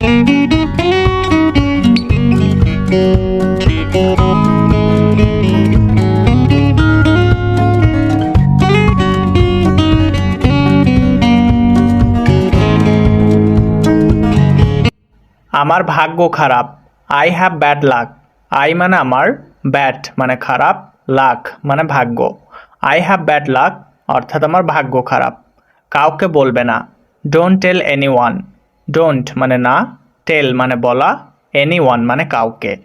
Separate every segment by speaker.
Speaker 1: আমার ভাগ্য খারাপ। I have bad luck. I মানে আমার, ব্যাড মানে খারাপ, লাক মানে ভাগ্য। আই হ্যাভ ব্যাড লাক অর্থাৎ আমার ভাগ্য খারাপ। কাউকে বলবে না। Don't tell anyone. ডোন্ট মানে না, টেল মানে বলা, এনিওয়ান মানে কাউকে।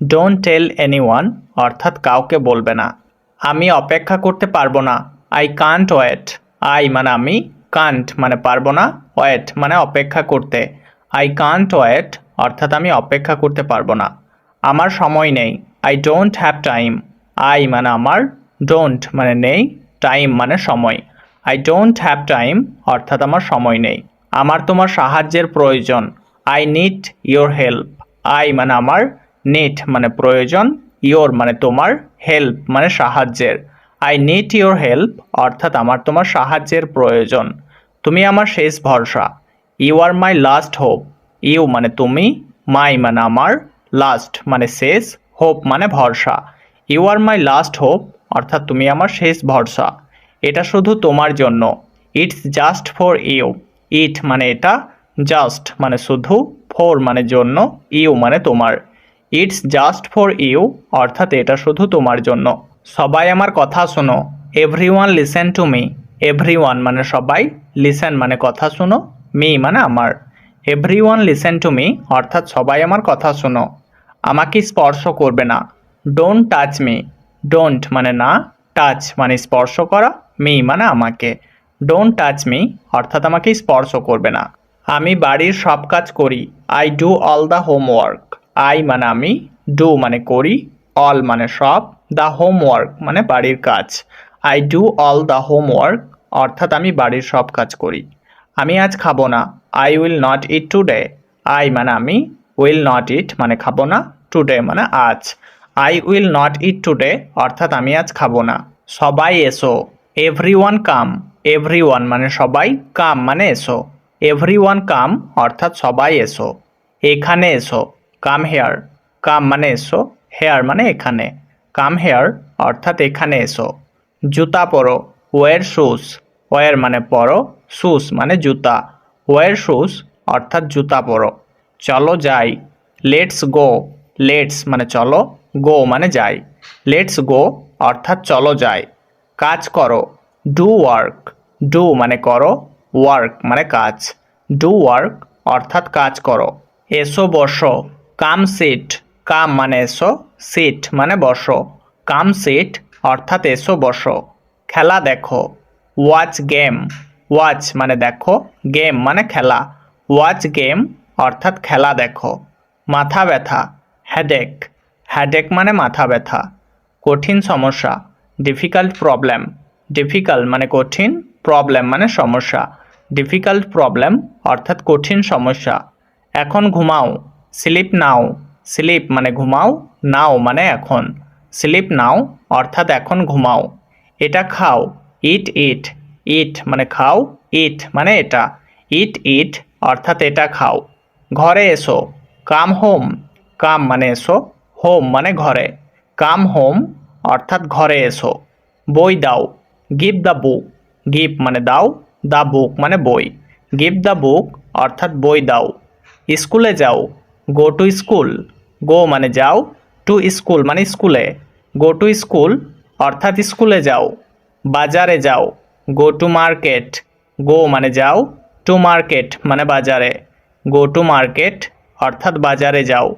Speaker 1: ডোন্ট টেল এনিওয়ান অর্থাৎ কাউকে বলবে না। আমি অপেক্ষা করতে পারবো না। I can't wait. আই মানে আমি, কান্ট মানে পারবো না, ওয়েট মানে অপেক্ষা করতে। আই কান্ট ওয়েট অর্থাৎ আমি অপেক্ষা করতে পারবো না। আমার সময় নেই। I don't have time. I মানে আমার, ডোন্ট মানে নেই, টাইম মানে সময়। আই ডোন্ট হ্যাভ টাইম অর্থাৎ আমার সময় নেই। আমার তোমার সাহায্যের প্রয়োজন। I need your help. I মানে আমার, নিড মানে প্রয়োজন, ইয়োর মানে তোমার, হেল্প মানে সাহায্যের। আই নিড ইয়োর হেল্প অর্থাৎ আমার তোমার সাহায্যের প্রয়োজন। তুমি আমার শেষ ভরসা। You are my last hope. You মানে তুমি, মাই মানে আমার, লাস্ট মানে শেষ, হোপ মানে ভরসা। You are my last hope অর্থাৎ তুমি আমার শেষ ভরসা। এটা শুধু তোমার জন্য। It's just for you. It মানে এটা, জাস্ট মানে শুধু, ফর মানে জন্য, ইউ মানে তোমার। ইটস জাস্ট ফর ইউ অর্থাৎ এটা শুধু তোমার জন্য। সবাই আমার কথা শোনো। Everyone listen to me. Everyone মানে সবাই, লিসেন মানে কথা শোনো, মি মানে আমার। এভরিওয়ান লিসেন টু মি অর্থাৎ সবাই আমার কথা শোনো। আমাকে স্পর্শ করবে না। Don't touch me. ডোন্ট মানে না, টাচ মানে স্পর্শ করা, মি মানে আমাকে। ডোন্ট টাচ মি অর্থাৎ আমাকে স্পর্শ করবে না। আমি বাড়ির সব কাজ করি। I do all the homework. I মানে আমি, ডু মানে করি, অল মানে সব, দ্য হোমওয়ার্ক মানে বাড়ির কাজ। I do all the homework অর্থাৎ আমি বাড়ির সব কাজ করি। আমি আজ খাবো না। I will not it today. I মানে আমি, উইল নট ইট মানে খাবো না, টুডে মানে আজ। I will not it today অর্থাৎ আমি আজ খাবো না। সবাই এসো। এভরিওয়ান কাম। এভরিওয়ান মানে সবাই, কাম মানে এসো। এভরিওয়ান কাম অর্থাৎ সবাই এসো। এখানে এসো। Come here. কাম মানে এসো, হেয়ার মানে এখানে। কাম হেয়ার অর্থাৎ এখানে এসো। জুতা পরো। War shoes. ওয়ার মানে পরো, শুজ মানে জুতা। ওয়ার শুজ অর্থাৎ জুতা পরো। চলো যাই। Let's go. লেটস মানে চলো, গো মানে যাই। লেটস গো অর্থাৎ চলো যাই। কাজ করো। Do work. ডু মানে করো, ওয়ার্ক মানে কাজ। ডু ওয়ার্ক অর্থাৎ কাজ করো। এসো বসো। কাম সিট। কাম মানে এসো, সিট মানে বসো। কাম সিট অর্থাৎ এসো বসো। খেলা দেখো। Watch game. ওয়াচ মানে দেখো, গেম মানে খেলা। ওয়াচ গেম অর্থাৎ খেলা দেখো। মাথা ব্যথা। হেডেক। হেডেক মানে মাথা ব্যথা। কঠিন সমস্যা। Difficult problem. ডিফিকাল্ট মানে কঠিন, প্রবলেম মানে সমস্যা। ডিফিকাল্ট প্রবলেম অর্থাৎ কঠিন সমস্যা। এখন ঘুমাও। Sleep now. স্লিপ মানে ঘুমাও, নাও মানে এখন। স্লিপ নাও অর্থাৎ এখন ঘুমাও। এটা খাও। ইট ইট। ইট মানে খাও, ইট মানে এটা। ইট ইট অর্থাৎ এটা খাও। ঘরে এসো। Come home. কাম মানে এসো, হোম মানে ঘরে। কাম হোম অর্থাৎ ঘরে এসো। বই দাও। Give the book. গিভ মানে দাও, দ্য বুক মানে বই। গিভ দ্য বুক অর্থাৎ বই দাও। স্কুলে যাও। Go to school. গো মানে যাও, টু স্কুল মানে স্কুলে। গো টু স্কুল অর্থাৎ স্কুলে যাও। বাজারে যাও। Go to market. গো মানে যাও, টু মার্কেট মানে বাজারে। গো টু মার্কেট অর্থাৎ বাজারে যাও।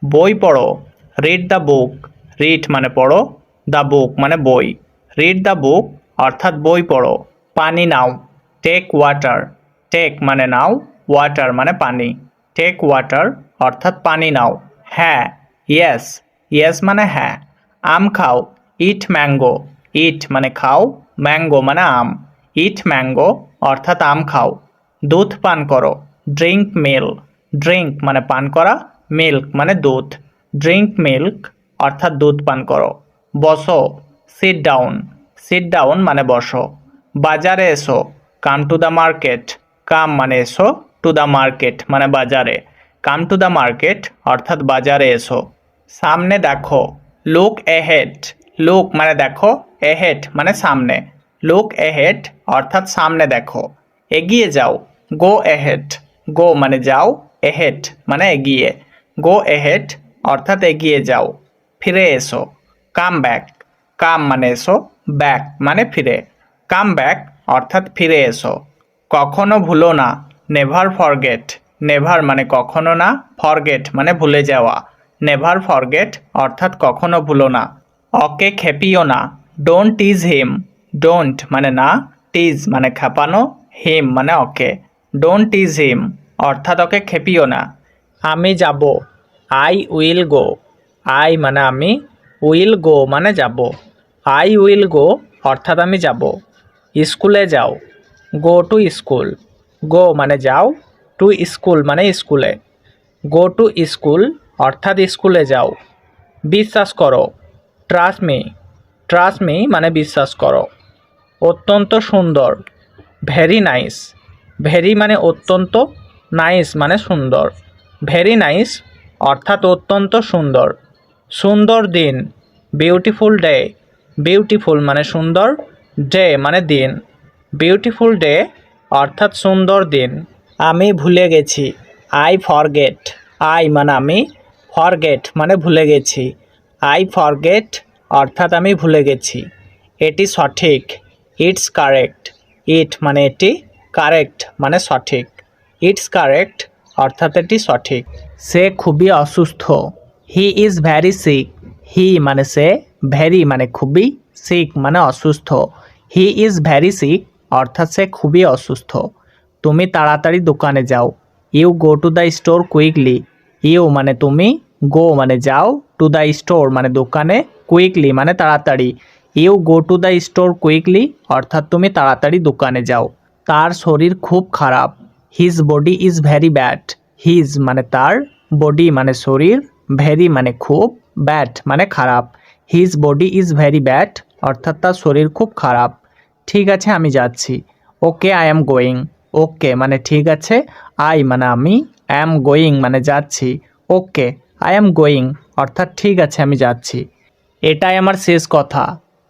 Speaker 1: বই পড়ো। Read the book. রিড মানে পড়ো, দ্য বুক মানে বই। রিড দ্য বুক অর্থাৎ বই পড়ো। পানি নাও। Take water. টেক মানে নাও, ওয়াটার মানে পানি। টেক ওয়াটার অর্থাৎ পানি নাও। হ্যাঁ, ইয়েস। ইয়েস মানে হ্যাঁ। আম খাও। ইট ম্যাঙ্গো। ইট মানে খাও, ম্যাঙ্গো মানে আম। ইট ম্যাঙ্গো অর্থাৎ আম খাও। দুধ পান করো। Drink milk. ড্রিঙ্ক মানে পান করা, মিল্ক মানে দুধ। ড্রিঙ্ক মিল্ক অর্থাৎ দুধ পান করো। বসো। Sit down. সিট ডাউন মানে বসো। বাজারে এসো। Come to the market. Come মানে এসো, টু দ্য মার্কেট মানে বাজারে। কাম টু দ্য মার্কেট অর্থাৎ বাজারে এসো। সামনে দেখো, লুক এহেড। লুক মানে দেখো, এহেড মানে সামনে। লুক এহেড অর্থাৎ সামনে দেখো। এগিয়ে যাও, গো এহেড। গো মানে যাও, এহেড মানে এগিয়ে। গো এহেড অর্থাৎ এগিয়ে যাও। ফিরে এসো, কাম ব্যাক। কাম মানে এসো, ব্যাক মানে ফিরে। কাম ব্যাক অর্থাৎ ফিরে এসো। কখনো ভুলো না, নেভার ফরগেট। নেভার মানে কখনো না, ফরগেট মানে ভুলে যাওয়া। নেভার ফরগেট অর্থাৎ কখনো ভুলো না। ওকে খেপিও না, ডোন্ট টিজ হিম। ডোন্ট মানে না, টিজ মানে খেপানো, হিম মানে ওকে। ডোন্ট টিজ হিম অর্থাৎ ওকে খেপিও না। আমি যাব, আই উইল গো। আই মানে আমি, উইল গো মানে যাব। আই উইল গো অর্থাৎ আমি যাব। স্কুলে যাও, গো টু স্কুল। গো মানে যাও, টু স্কুল মানে স্কুলে। গো টু স্কুল অর্থাৎ স্কুলে যাও। বিশ্বাস করো, ট্রাস্ট মি। ট্রাস্ট মি মানে বিশ্বাস করো। অত্যন্ত সুন্দর, ভেরি নাইস। ভেরি মানে অত্যন্ত, নাইস মানে সুন্দর। ভেরি নাইস অর্থাৎ অত্যন্ত সুন্দর। সুন্দর দিন, বিউটিফুল ডে। বিউটিফুল মানে সুন্দর, ডে মানে দিন। বিউটিফুল ডে অর্থাৎ সুন্দর দিন। আমি ভুলে গেছি, আই ফরগেট। আই মানে আমি, ফরগেট মানে ভুলে গেছি। আই ফরগেট অর্থাৎ আমি ভুলে গেছি। এটি সঠিক, ইটস কারেক্ট। ইট মানে এটি, কারেক্ট মানে সঠিক। ইটস কারেক্ট অর্থাৎ এটি সঠিক। সে খুবই অসুস্থ, হি ইজ ভ্যারি সিক। হি মানে সে, ভ্যারি মানে খুবই, সিক মানে অসুস্থ। হি ইজ ভ্যারি সিক অর্থাৎ সে খুবই অসুস্থ। তুমি তাড়াতাড়ি দোকানে যাও, you go to the store quickly. You মানে তুমি, গো মানে যাও, টু দ্য স্টোর মানে দোকানে, কুইকলি মানে তাড়াতাড়ি। You go to the store quickly অর্থাৎ তুমি তাড়াতাড়ি দোকানে যাও। তার শরীর খুব খারাপ, his body is very bad. His মানে তার, বডি মানে শরীর, ভ্যারি মানে খুব, ব্যাড মানে খারাপ। His body is very bad অর্থাৎ তার শরীর খুব খারাপ। ঠিক আছে আমি যাচ্ছি, ওকে আই অ্যাম গোয়িং। ওকে মানে ঠিক আছে, আই মানে আমি, অ্যাম গোয়িং মানে যাচ্ছি। ওকে আই অ্যাম গোয়িং অর্থাৎ ঠিক আছে আমি যাচ্ছি। এটাই আমার শেষ কথা,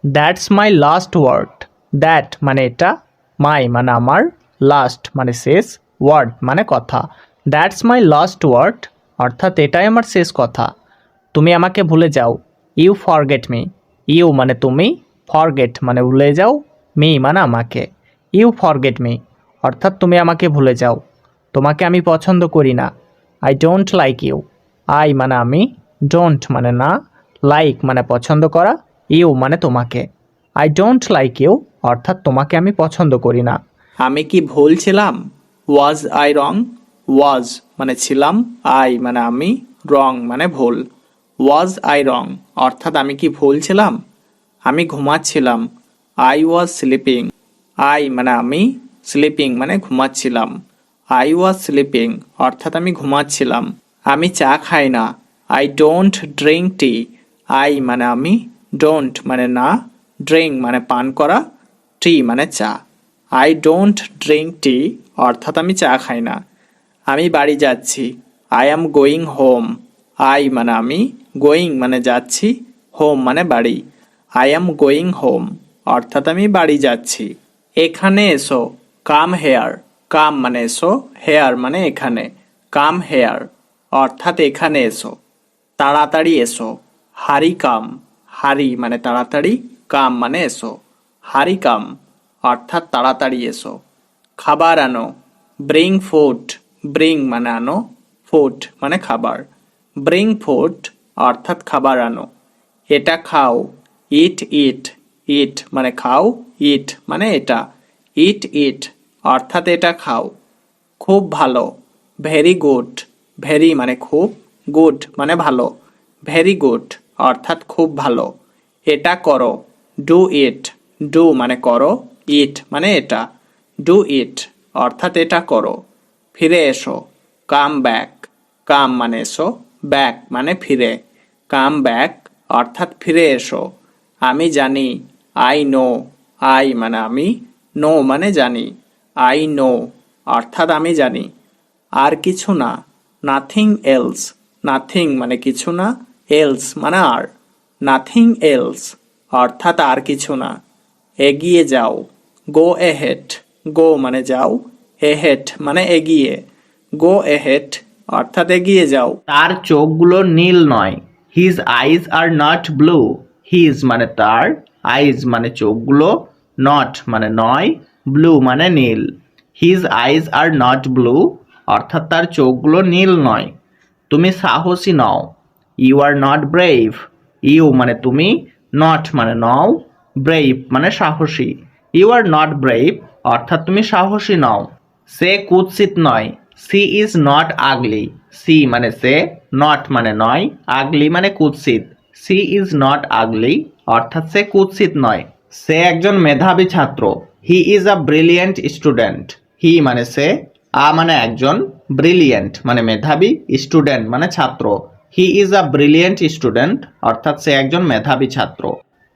Speaker 1: that's my last word. That মানে এটা, মাই মানে আমার, লাস্ট মানে শেষ, ওয়ার্ড মানে কথা। দ্যাটস মাই লাস্ট ওয়ার্ড অর্থাৎ এটাই আমার শেষ কথা। তুমি আমাকে ভুলে যাও, ইউ ফরগেট মি। ইউ মানে তুমি, ফরগেট মানে ভুলে যাও, মি মানে আমাকে। ইউ ফরগেট মি অর্থাৎ তুমি আমাকে ভুলে যাও। তোমাকে আমি পছন্দ করি না, I don't like you. I মানে আমি, ডোন্ট মানে না, লাইক মানে পছন্দ করা, ইউ মানে তোমাকে। আই ডোন্ট লাইক ইউ অর্থাৎ তোমাকে আমি পছন্দ করি না। আমি কি ভুল ছিলাম, ওয়াজ আই রং। ওয়াজ মানে ছিলাম, আই মানে আমি, রং মানে ভুল। ওয়াজ আই রং অর্থাৎ আমি কি ভুল ছিলাম। আমি ঘুমাচ্ছিলাম, আই ওয়াজ স্লিপিং। আই মানে আমি, স্লিপিং মানে ঘুমাচ্ছিলাম। আই ওয়াজ স্লিপিং অর্থাৎ আমি ঘুমাচ্ছিলাম। আমি চা খাই না, I don't drink tea. I মানে আমি, ডোন্ট মানে না, ড্রিঙ্ক মানে পান করা, টি মানে চা। আই ডোন্ট ড্রিঙ্ক টি অর্থাৎ আমি চা খাই না। আমি বাড়ি যাচ্ছি, I am going home. I মানে আমি, গোয়িং মানে যাচ্ছি, হোম মানে বাড়ি। আই অ্যাম গোয়িং হোম অর্থাৎ আমি বাড়ি যাচ্ছি। এখানে এসো, কাম হেয়ার। কাম মানে এসো, হেয়ার মানে এখানে। কাম হেয়ার অর্থাৎ এখানে এসো। তাড়াতাড়ি এসো, হারি কাম। হারি মানে তাড়াতাড়ি, কাম মানে এসো। হারি কাম অর্থাৎ তাড়াতাড়ি এসো। খাবার আনো, ব্রিং ফুড। ব্রিং মানে আনো, ফুড মানে খাবার। ব্রিং ফুড অর্থাৎ খাবার আনো। এটা খাও, ইট ইট। ইট মানে খাও, ইট মানে এটা। ইট ইট অর্থাৎ এটা খাও। খুব ভালো, ভেরি গুড। ভেরি মানে খুব, গুড মানে ভালো। ভেরি গুড অর্থাৎ খুব ভালো। এটা করো, ডু ইট। ডু মানে করো, ইট মানে এটা। ডু ইট অর্থাৎ এটা করো। ফিরে এসো, কাম ব্যাক। কাম মানে এসো, ব্যাক মানে ফিরে। কাম ব্যাক অর্থাৎ ফিরে এসো। আমি জানি, আই নো। আই মানে আমি, নো মানে জানি। আই নো অর্থাৎ আমি জানি। আর কিছু না, নাথিং এলস, নাথিং মানে কিছু না, এলস মানে আর, নাথিং এলস অর্থাৎ আর কিছু না। এগিয়ে যাও, গো এহেড, গো মানে যাও, এহেড মানে এগিয়ে, গো এহেড অর্থাৎ এগিয়ে যাও। তার চোখগুলো নীল নয়, his eyes are not blue, his মানে তার, আইজ মানে চোখগুলো, নট মানে নয়, ব্লু মানে নীল। His eyes are not blue অর্থাৎ তার চোখগুলো নীল নয়। তুমি সাহসী নও, you are not brave, you মানে তুমি, নট মানে নও, ব্রেভ মানে সাহসী। ইউ আর নট ব্রেভ অর্থাৎ তুমি সাহসী নও। সে কুৎসিত নয়, she is not ugly, she মানে সে, নট মানে নয়, আগলি মানে কুৎসিত। সি ইজ নট আগলি অর্থাৎ সে কুৎসিত নয়। সে একজন মেধাবী ছাত্র, he is a brilliant student, he মানে সে, আ মানে একজন, ব্রিলিয়েন্ট মানে মেধাবী, স্টুডেন্ট মানে ছাত্র। He is a brilliant student অর্থাৎ সে একজন মেধাবী ছাত্র।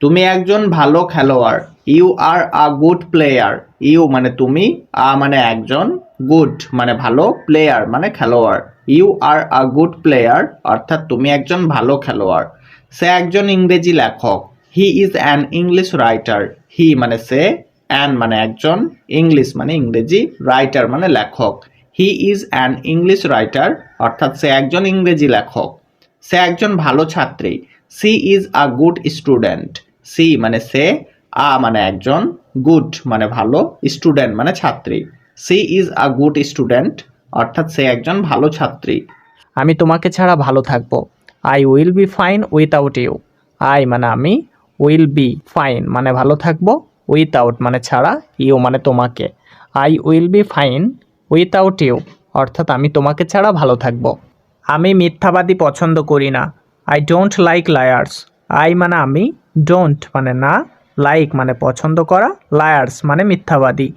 Speaker 1: তুমি একজন ভালো খেলোয়াড়, you are a good player, you মানে তুমি, আ মানে একজন, গুড মানে ভালো, প্লেয়ার মানে খেলোয়াড়। You are a good player অর্থাৎ তুমি একজন ভালো খেলোয়াড়। সে একজন ইংরেজি লেখক, he is an English writer, he মানে সে, অ্যান মানে একজন, ইংলিশ মানে ইংরেজি, রাইটার মানে লেখক। He is an English writer অর্থাৎ সে একজন ইংরেজি লেখক। সে একজন ভালো ছাত্রী, she is a good student, she মানে সে, আ মানে একজন, গুড মানে ভালো, স্টুডেন্ট মানে ছাত্রী। She is a good student অর্থাৎ সে একজন ভালো ছাত্রী। আমি তোমাকে ছাড়া ভালো থাকবো, I will be fine without you, I মানে আমি, উইল বি ফাইন মানে ভালো থাকবো, উইথাউট মানে ছাড়া, ইউ মানে তোমাকে। I will be fine without you অর্থাৎ আমি তোমাকে ছাড়া ভালো থাকবো। আমি মিথ্যাবাদী পছন্দ করি না, I don't like liars, I মানে আমি, ডোন্ট মানে না, লাইক মানে পছন্দ করা, লায়ার্স মানে মিথ্যাবাদী।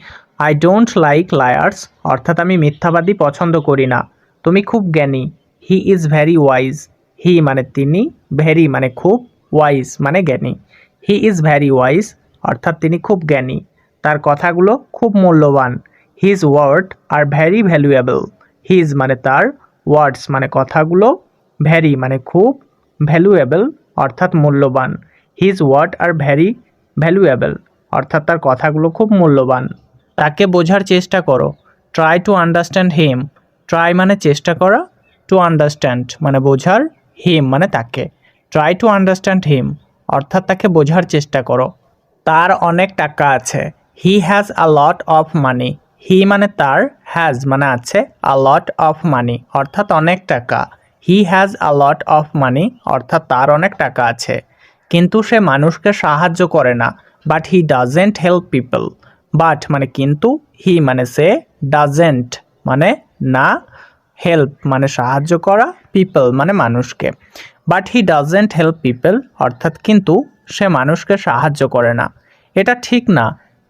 Speaker 1: আই ডোন্ট লাইক লায়ার্স অর্থাৎ আমি মিথ্যাবাদী পছন্দ করি না। তুমি খুব জ্ঞানী, হি ইজ ভেরি ওয়াইজ, হি মানে তিনি, ভেরি মানে খুব, ওয়াইজ মানে জ্ঞানী। হি ইজ ভেরি ওয়াইজ অর্থাৎ তিনি খুব জ্ঞানী। তার কথাগুলো খুব মূল্যবান, his word are very valuable, his মানে তার, ওয়ার্ডস মানে কথাগুলো, ভেরি মানে খুব, ভ্যালুয়েবল অর্থাৎ মূল্যবান। His word are very valuable অর্থাৎ তার কথাগুলো খুব মূল্যবান। তাকে বোঝার চেষ্টা করো, try to understand him, try মানে চেষ্টা করা, টু আন্ডারস্ট্যান্ড মানে বোঝার, হিম মানে তাকে। ট্রাই টু আন্ডারস্ট্যান্ড হিম অর্থাৎ তাকে বোঝার চেষ্টা করো। তার অনেক টাকা আছে, he has a lot of money, হি মানে তার, হ্যাজ মানে আছে, আ লট অফ মানি অর্থাৎ অনেক টাকা। He has a lot of money অর্থাৎ তার অনেক টাকা আছে। কিন্তু সে মানুষকে সাহায্য করে না, but he doesn't help people, but মানে কিন্তু, হি মানে সে, ডাজেন্ট মানে না, হেল্প মানে সাহায্য করা, পিপল মানে মানুষকে। But he doesn't help people অর্থাৎ কিন্তু সে মানুষকে সাহায্য করে না। এটা ঠিক না,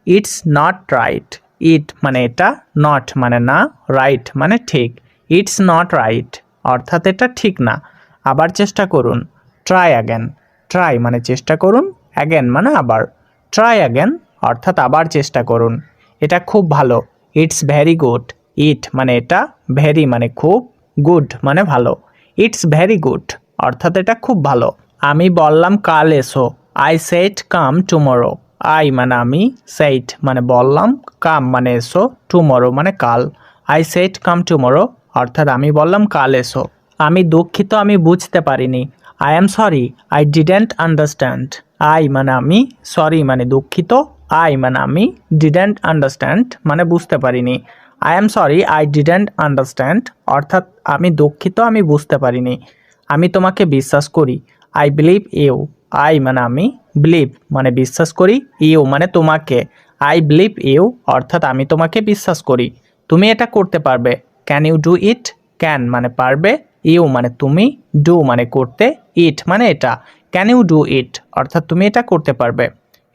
Speaker 1: ইটস নট রাইট, ইট মানে এটা, নট মানে না, রাইট মানে ঠিক। ইটস নট রাইট অর্থাৎ এটা ঠিক না। আবার চেষ্টা করুন, ট্রাই অ্যাগেন, ট্রাই মানে চেষ্টা করুন, অ্যাগেন মানে আবার। ট্রাই অ্যাগেন অর্থাৎ আবার চেষ্টা করুন। এটা খুব ভালো, ইটস ভেরি গুড, ইট মানে এটা, ভেরি মানে খুব, গুড মানে ভালো। ইটস ভেরি গুড অর্থাৎ এটা খুব ভালো। আমি বললাম কাল এসো, I said come tomorrow, I মানে আমি, সেড মানে বললাম, কাম মানে এসো, টুমরো মানে কাল। আই সেড কাম টুমরো অর্থাৎ আমি বললাম কাল এসো। আমি দুঃখিত আমি বুঝতে পারিনি, I am sorry I didn't understand, I মানে আমি, সরি মানে দুঃখিত, আই মানে আমি, ডিডেন্ট আন্ডারস্ট্যান্ড মানে বুঝতে পারিনি। I am sorry I didn't understand অর্থাৎ আমি দুঃখিত আমি বুঝতে পারিনি। আমি তোমাকে বিশ্বাস করি, আই বিলিভ ইউ, আই মানে আমি, বিলিভ মানে বিশ্বাস করি, ইউ মানে তোমাকে। আই বিলিভ ইউ অর্থাৎ আমি তোমাকে বিশ্বাস করি। তুমি এটা করতে পারবে, can you do it, can মানে পারবে, ইউ মানে তুমি, ডু মানে করতে, ইট মানে এটা। ক্যান ইউ ডু ইট অর্থাৎ তুমি এটা করতে পারবে।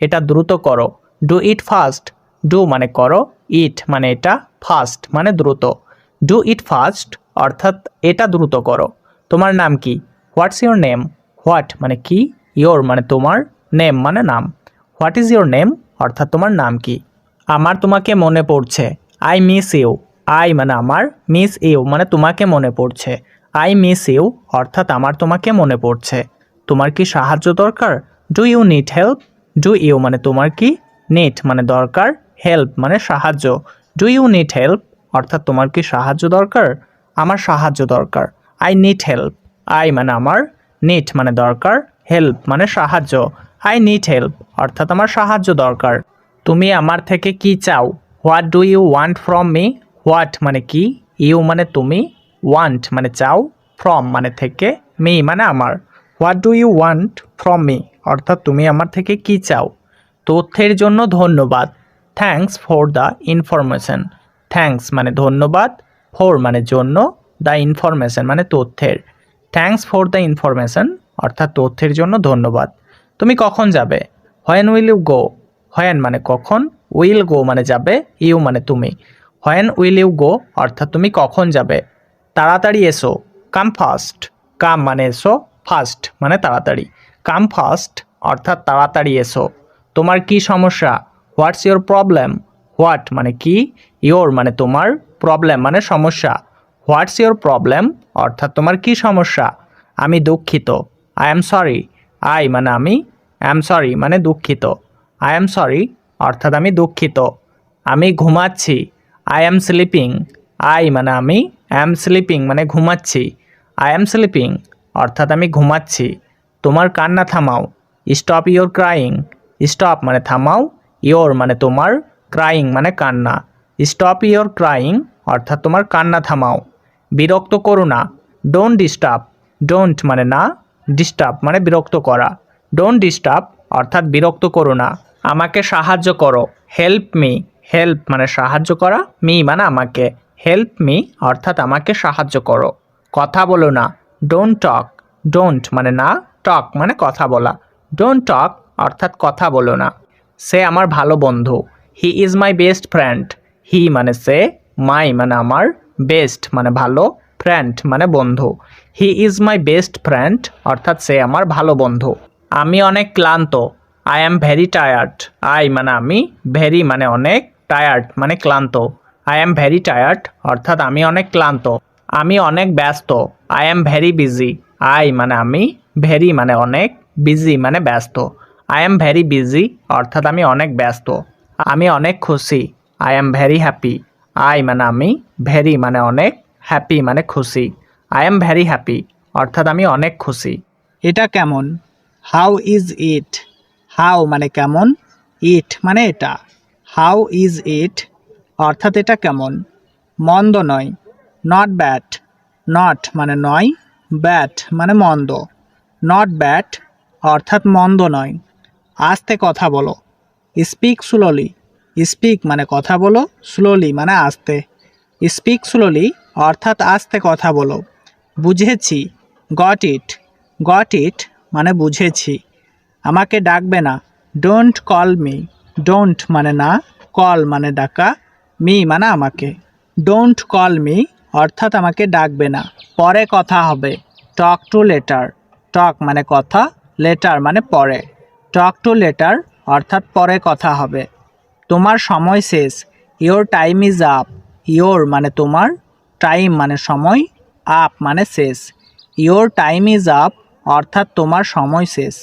Speaker 1: এটা দ্রুত করো, ডু ইট ফাস্ট, ডু মানে করো, ইট মানে এটা, ফাস্ট মানে দ্রুত। ডু ইট ফাস্ট অর্থাৎ এটা দ্রুত করো। তোমার নাম কি, হোয়াটস ইউর নেম, হোয়াট মানে কি, ইয়োর মানে তোমার, নেম মানে নাম। হোয়াট ইজ ইউর নেম অর্থাৎ তোমার নাম কি। আমার তোমাকে মনে পড়ছে, আই মিস ইউ, আই মানে আমার, মিস ইউ মানে তোমাকে মনে পড়ছে। আই মিস ইউ অর্থাৎ আমার তোমাকে মনে পড়ছে। তোমার কি সাহায্য দরকার? Do you need help? Do you মানে তোমার কি, নিড মানে দরকার, হেল্প মানে সাহায্য। ডু ইউ নিড হেল্প অর্থাৎ তোমার কি সাহায্য দরকার? আমার সাহায্য দরকার। I need help. আই মানে আমার, নিড মানে দরকার, হেল্প মানে সাহায্য। আই নিড হেল্প অর্থাৎ আমার সাহায্য দরকার। তুমি আমার থেকে কি চাও? What do you want from me? What মানে কি, ইউ মানে তুমি, ওয়ান্ট মানে চাও, ফ্রম মানে থেকে, মি মানে আমার। What do you want from me অর্থাৎ তুমি আমার থেকে কি চাও? তথ্যের জন্য ধন্যবাদ। Thanks for the information. Thanks মানে ধন্যবাদ, ফর মানে জন্য, দ্য ইনফরমেশন মানে তথ্যের। থ্যাঙ্কস ফর দ্য ইনফরমেশন অর্থাৎ তথ্যের জন্য ধন্যবাদ। তুমি কখন যাবে? When will you go? When মানে কখন, উইল গো মানে যাবে, ইউ মানে তুমি। হোয়েন উইল ইউ গো অর্থাৎ তুমি কখন যাবে? তাড়াতাড়ি এসো। কাম ফাস্ট। কাম মানে এসো, ফাস্ট মানে তাড়াতাড়ি। কাম ফাস্ট অর্থাৎ তাড়াতাড়ি এসো। তোমার কি সমস্যা? What's your problem? হোয়াট মানে কি, ইয়োর মানে তোমার, প্রবলেম মানে সমস্যা। হোয়াটস ইয়োর প্রবলেম অর্থাৎ তোমার কি সমস্যা? আমি দুঃখিত। I am sorry. আই মানে আমি, অ্যাম সরি মানে দুঃখিত। আই এম সরি অর্থাৎ আমি দুঃখিত। আমি ঘুমাচ্ছি। I am sleeping. আই মানে আমি, অ্যাম স্লিপিং মানে ঘুমাচ্ছি। আই অ্যাম স্লিপিং অর্থাৎ আমি ঘুমাচ্ছি। তোমার কান্না থামাও। Stop your crying. স্টপ মানে থামাও, ইয়োর মানে তোমার, ক্রাইং মানে কান্না। স্টপ ইয়োর ক্রাইং অর্থাৎ তোমার কান্না থামাও। বিরক্ত করো না। Don't disturb. ডোন্ট মানে না, ডিস্টার্ব মানে বিরক্ত করা। ডোন্ট ডিস্টার্ব অর্থাৎ বিরক্ত করো না। আমাকে সাহায্য করো। Help me. হেল্প মানে সাহায্য করা, মি মানে আমাকে। হেল্প মি অর্থাৎ আমাকে সাহায্য করো। কথা বলো না। Don't talk. ডোন্ট মানে না, টক মানে কথা বলা। ডোন্ট টক অর্থাৎ কথা বলো না। সে আমার ভালো বন্ধু। He is my best friend. He মানে সে, মাই মানে আমার, বেস্ট মানে ভালো, ফ্রেন্ড মানে বন্ধু। He is my best friend অর্থাৎ সে আমার ভালো বন্ধু। আমি অনেক ক্লান্ত। I am very tired. I মানে আমি, ভেরি মানে অনেক, টায়ার্ড মানে ক্লান্ত। আই অ্যাম ভেরি টায়ার্ড অর্থাৎ আমি অনেক ক্লান্ত। আমি অনেক ব্যস্ত। I am very busy. I মানে আমি, ভেরি মানে অনেক, বিজি মানে ব্যস্ত। আই অ্যাম ভেরি বিজি অর্থাৎ আমি অনেক ব্যস্ত। আমি অনেক খুশি। I am very happy. I মানে আমি, ভেরি মানে অনেক, হ্যাপি মানে খুশি। আই অ্যাম ভেরি হ্যাপি অর্থাৎ আমি অনেক খুশি। এটা কেমন? How is it? হাউ মানে কেমন, ইট মানে এটা। হাউ ইজ ইট অর্থাৎ এটা কেমন। মন্দ নয়। Not bad. নট মানে নয়, ব্যাড মানে মন্দ। নট ব্যাড অর্থাৎ মন্দ নয়। আস্তে কথা বলো। Speak slowly. স্পিক মানে কথা বলো, স্লোলি মানে আস্তে। স্পিক স্লোলি অর্থাৎ আস্তে কথা বলো। বুঝেছি। Got it. গট ইট মানে বুঝেছি। আমাকে ডাকবে না। Don't call me. ডোন্ট মানে না, কল মানে ডাকা, মি মানে আমাকে। ডোন্ট কল মি অর্থাৎ আমাকে ডাকবে না। পরে কথা হবে। Talk to letter. টক মানে কথা, লেটার মানে পরে। টক টু লেটার অর্থাৎ পরে কথা হবে। তোমার সময় শেষ। Your time is up. Your মানে তোমার, টাইম মানে সময়, আপ মানে শেষ। ইয়োর টাইম ইজ আপ অর্থাৎ তোমার সময় শেষ।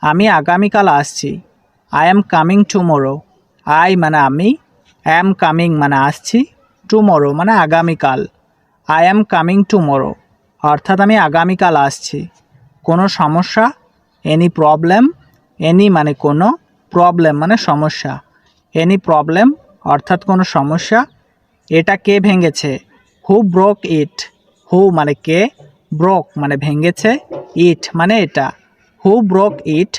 Speaker 1: আমি আগামীকাল আসছি। I am coming tomorrow. I মানে আমি, অ্যাম কামিং মানে আসছি, টুমোরো মানে আগামীকাল। আই অ্যাম কামিং টুমোরো অর্থাৎ আমি আগামীকাল আসছি। কোনো সমস্যা? Any problem. এনি মানে কোনো, প্রবলেম মানে সমস্যা। এনি প্রবলেম অর্থাৎ কোনো সমস্যা। এটা কে ভেঙেছে? হু ব্রোক ইট? হু মানে কে, ব্রোক মানে ভেঙেছে, ইট মানে এটা। হু ব্রোক ইট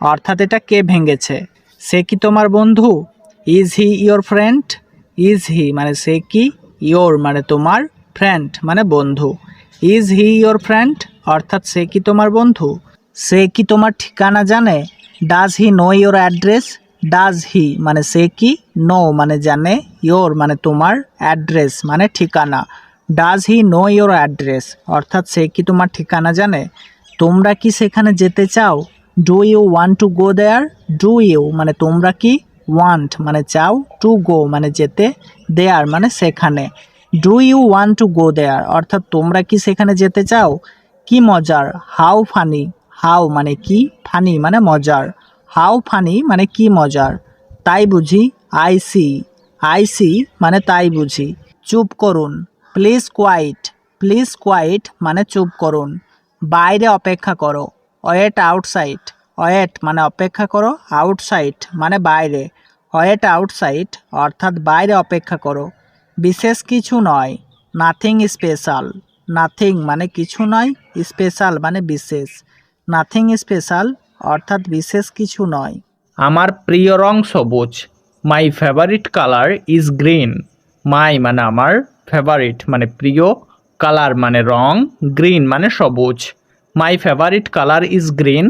Speaker 1: অর্থাৎ এটা কে ভেঙেছে। সে কি তোমার বন্ধু? Is he your friend? Is he মানে সে কি, ইয়োর মানে তোমার, ফ্রেন্ড মানে বন্ধু। ইজ হি ইয়োর ফ্রেন্ড অর্থাৎ সে কি তোমার বন্ধু। সে কি তোমার ঠিকানা জানে? Does he know your address? Does he মানে সে কি, নো মানে জানে, ইয়োর মানে তোমার, অ্যাড্রেস মানে ঠিকানা। Does he know your address অর্থাৎ সে কি তোমার ঠিকানা জানে। তোমরা কি সেখানে যেতে চাও? Do you want to go there? Do you মানে তোমরা কি, ওয়ান্ট মানে চাও, টু গো মানে যেতে, দেয়ার মানে সেখানে।
Speaker 2: Do you want to go there অর্থাৎ তোমরা কি সেখানে যেতে চাও? কি মজার। হাউ ফানি, হাউ মানে কি, ফানি মানে মজার। হাউ ফানি মানে কি মজার। তাই বুঝি, আই সি মানে তাই বুঝি। চুপ করুন, প্লিজ কোয়াইট, প্লিজ কোয়াইট মানে চুপ করুন। বাইরে অপেক্ষা করো, ওয়েট আউটসাইড, ওয়েট মানে অপেক্ষা করো, আউটসাইড মানে বাইরে। ওয়েট আউটসাইড অর্থাৎ বাইরে অপেক্ষা করো। বিশেষ কিছু নয়, নাথিং স্পেশাল, নাথিং মানে কিছু নয়, স্পেশাল মানে বিশেষ। নাথিং স্পেশাল অর্থাৎ বিশেষ কিছু নয়।
Speaker 1: আমার প্রিয় রং সবুজ। My favourite colour is green. My মানে আমার, ফেভারিট মানে প্রিয়, কালার মানে রং, গ্রিন মানে সবুজ। My favourite colour is green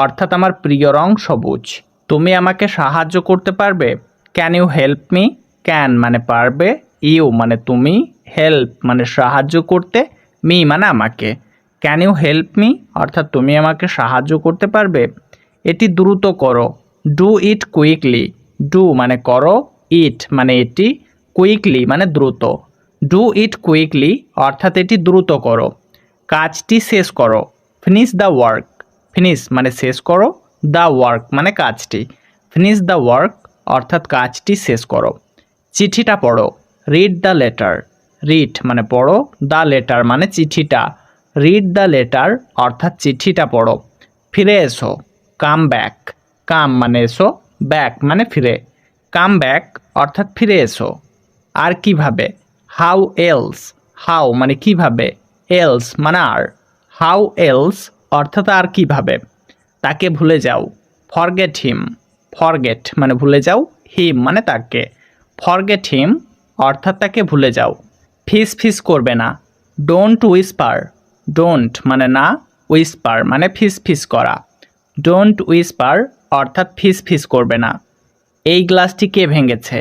Speaker 1: অর্থাৎ আমার প্রিয় রং সবুজ। তুমি আমাকে সাহায্য করতে পারবে? Can you help me? Can মানে পারবে, ইউ মানে তুমি, হেল্প মানে সাহায্য করতে, মি মানে আমাকে। ক্যান ইউ হেল্প মি অর্থাৎ তুমি আমাকে সাহায্য করতে পারবে? এটি দ্রুত করো, ডু ইট কুইকলি। ডু মানে করো, ইট মানে এটি, কুইকলি মানে দ্রুত। ডু ইট কুইকলি অর্থাৎ এটি দ্রুত করো। কাজটি শেষ করো, ফিনিশ দ্য ওয়ার্ক। ফিনিশ মানে শেষ করো, দ্য ওয়ার্ক মানে কাজটি। ফিনিশ দ্য ওয়ার্ক অর্থাৎ কাজটি শেষ করো। চিঠিটা পড়ো, রিড দ্য লেটার। রিড মানে পড়ো, দ্য লেটার মানে চিঠিটা। রিড দ্য লেটার অর্থাৎ চিঠিটা পড়ো। ফিরে এসো, কাম ব্যাক। কাম মানে এসো, ব্যাক মানে ফিরে। কাম ব্যাক অর্থাৎ ফিরে এসো। আর কিভাবে? How else. হাউ মানে কিভাবে, এলস মানে আর। হাউ এলস অর্থাৎ আর কিভাবে। তাকে ভুলে যাও, ফরগেট হিম। ফরগেট মানে ভুলে যাও, হিম মানে তাকে। ফরগেট হিম অর্থাৎ তাকে ভুলে যাও। ফিস ফিস করবে না, ডোন্ট উইসপার। ডোন্ট মানে না, উইসপার মানে ফিস ফিস করা। ডোন্ট উইসপার অর্থাৎ ফিস ফিস করবে না। এই গ্লাসটি কে ভেঙেছে?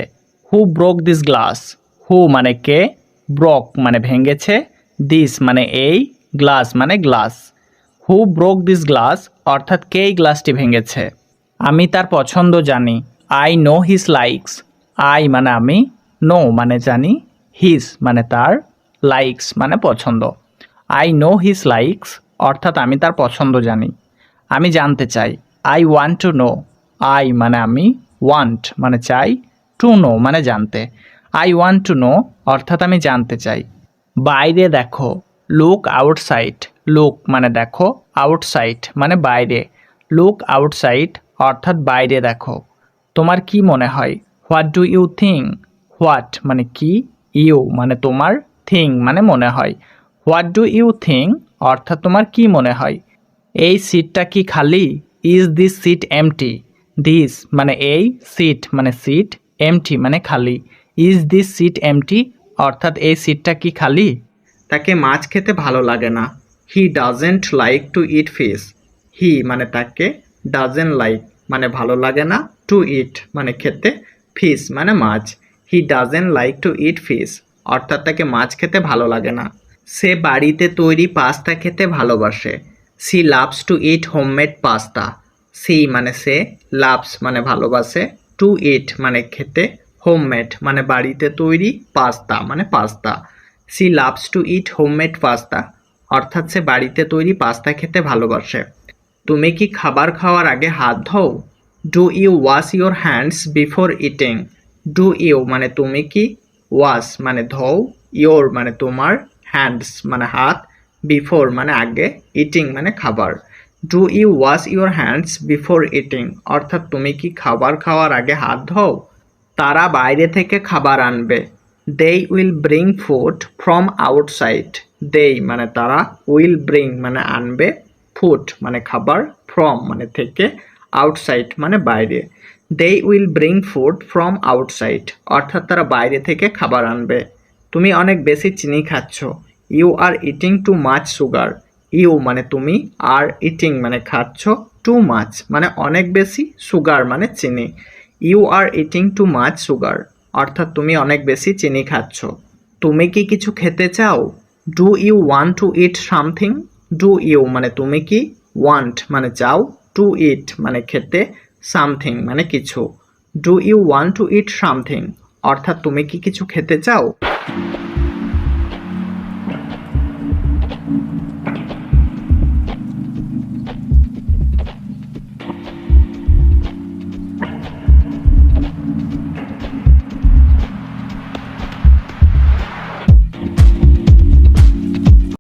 Speaker 1: Who broke this glass. Who মানে কে, ব্রোক মানে ভেঙেছে, দিস মানে এই, গ্লাস মানে glass. Who broke this glass অর্থাৎ কে এই গ্লাসটি ভেঙেছে। আমি তার পছন্দ জানি, I know his likes. I মানে আমি, নো মানে জানি, হিজ মানে তার, লাইকস মানে পছন্দ। আই নো হিজ লাইকস অর্থাৎ আমি তার পছন্দ জানি। আমি জানতে চাই, I want to know. I মানে আমি, ওয়ান্ট মানে চাই, টু নো মানে জানতে। আই ওয়ান্ট টু নো অর্থাৎ আমি জানতে চাই। বাইরে দেখো, লুক আউটসাইড। লুক মানে দেখো, আউটসাইড মানে বাইরে। লুক আউটসাইড অর্থাৎ বাইরে দেখো। তোমার কি মনে হয়? What do you think. What মানে কি, ইউ মানে তোমার, থিং মানে মনে হয়। হোয়াট ডু ইউ থিঙ্ক অর্থাৎ তোমার কি মনে হয়। এই সিটটা কি খালি? Is this seat empty. This মানে এই, সিট মানে সিট, এমটি মানে খালি। ইজ দিস সিট এমটি অর্থাৎ এই সিটটা কি খালি? তাকে মাছ খেতে ভালো লাগে না, he doesn't like to eat fish. He মানে তাকে, ডাজেন্ট লাইক মানে ভালো লাগে না, টু ইট মানে খেতে, ফিশ মানে মাছ। He doesn't like to eat fish অর্থাৎ তাকে মাছ খেতে ভালো লাগে না। সে বাড়িতে তৈরি পাস্তা খেতে ভালোবাসে, she loves to eat homemade pasta. She মানে সে, লাভস মানে ভালোবাসে, টু ইট মানে খেতে, হোমমেড মানে বাড়িতে তৈরি, পাস্তা মানে pasta. C loves to eat homemade pasta অর্থাৎ সে বাড়িতে তৈরি পাস্তা খেতে ভালোবাসে। তুমি কি খাবার খাওয়ার আগে হাত ধোও? Do you wash your hands before eating. Do you মানে তুমি কি, ওয়াশ মানে ধোও, ইউর মানে তোমার, হ্যান্ডস মানে হাত, বিফোর মানে আগে, ইটিং মানে খাবার। Do you wash your hands before eating অর্থাৎ তুমি কি খাবার খাওয়ার আগে হাত ধোও? তারা বাইরে থেকে খাবার আনবে, they will bring food from outside. they মানে তারা, will bring মানে আনবে, food মানে খাবার, from মানে থেকে, outside মানে বাইরে। they will bring food from outside অর্থাৎ তারা বাইরে থেকে খাবার আনবে। তুমি অনেক বেশি চিনি খাচ্ছ, you are eating too much sugar. you মানে তুমি, আর eating মানে খাচ্ছ, too much মানে অনেক বেশি, sugar মানে চিনি। you are eating too much sugar অর্থাৎ তুমি অনেক বেশি চিনি খাচ্ছ। তুমি কি কিছু খেতে চাও? Do you want to eat something. Do you মানে তুমি কি, ওয়ান্ট মানে চাও, টু ইট মানে খেতে, সামথিং মানে কিছু। Do you want to eat something অর্থাৎ তুমি কি কিছু খেতে চাও?